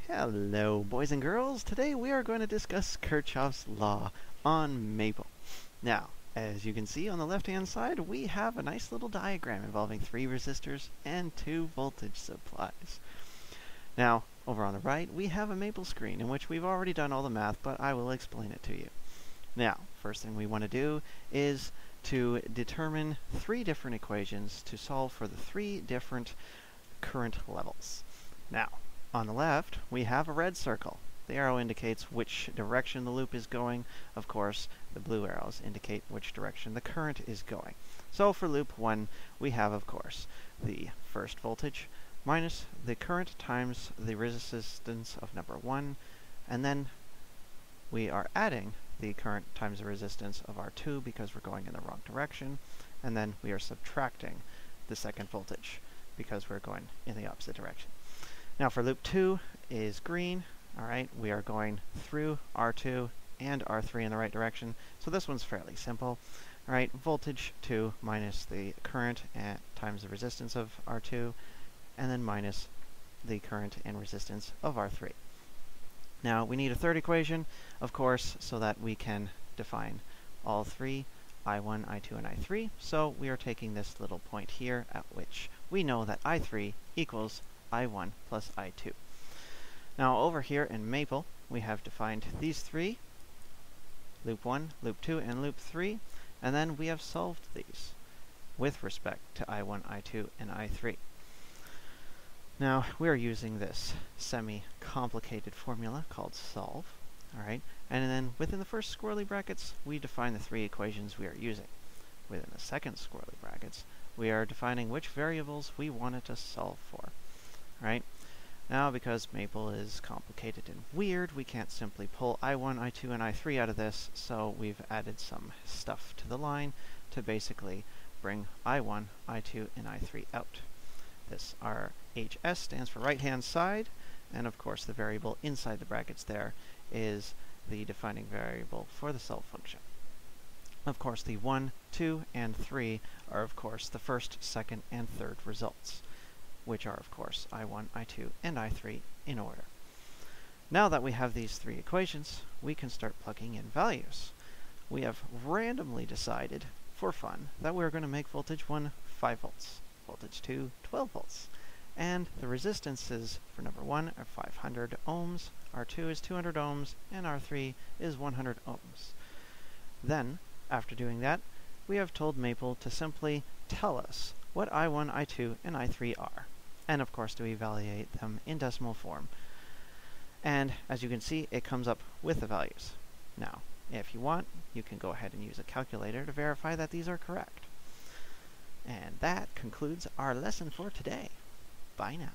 Hello, boys and girls. Today we are going to discuss Kirchhoff's law on maple. Now, as you can see on the left-hand side, we have a nice little diagram involving 3 resistors and 2 voltage supplies. Now, over on the right, we have a maple screen in which we've already done all the math, but I will explain it to you. Now, first thing we want to do is to determine 3 different equations to solve for the 3 different current levels. Now, on the left, we have a red circle. The arrow indicates which direction the loop is going. Of course, the blue arrows indicate which direction the current is going. So for loop 1, we have, of course, the first voltage minus the current times the resistance of number 1, and then we are adding the current times the resistance of R2 because we're going in the wrong direction, and then we are subtracting the second voltage because we're going in the opposite direction. Now for loop 2 is green. Alright, we are going through R2 and R3 in the right direction, so this one's fairly simple. Alright, voltage 2 minus the current times the resistance of R2, and then minus the current and resistance of R3. Now we need a third equation, of course, so that we can define all 3, I1, I2, and I3. So we are taking this little point here at which we know that I3 equals I1 plus I2. Now over here in maple, we have defined these 3, loop 1, loop 2, and loop 3, and then we have solved these with respect to I1, I2, and I3. Now, we are using this semi-complicated formula called solve, alright, and then within the first squirrely brackets, we define the 3 equations we are using. Within the second squirrely brackets, we are defining which variables we wanted to solve for. Right? Now, because maple is complicated and weird, we can't simply pull I1, I2, and I3 out of this, so we've added some stuff to the line to basically bring I1, I2, and I3 out. This RHS stands for right-hand side, and of course the variable inside the brackets there is the defining variable for the solve function. Of course, the 1, 2, and 3 are of course the first, second, and third results, which are, of course, I1, I2, and I3 in order. Now that we have these 3 equations, we can start plugging in values. We have randomly decided, for fun, that we're going to make voltage 1 5 volts, voltage 2 12 volts, and the resistances for number 1 are 500 ohms, R2 is 200 ohms, and R3 is 100 ohms. Then, after doing that, we have told maple to simply tell us what I1, I2, and I3 are, and of course to evaluate them in decimal form. And as you can see, it comes up with the values. Now, if you want, you can go ahead and use a calculator to verify that these are correct. And that concludes our lesson for today. Bye now.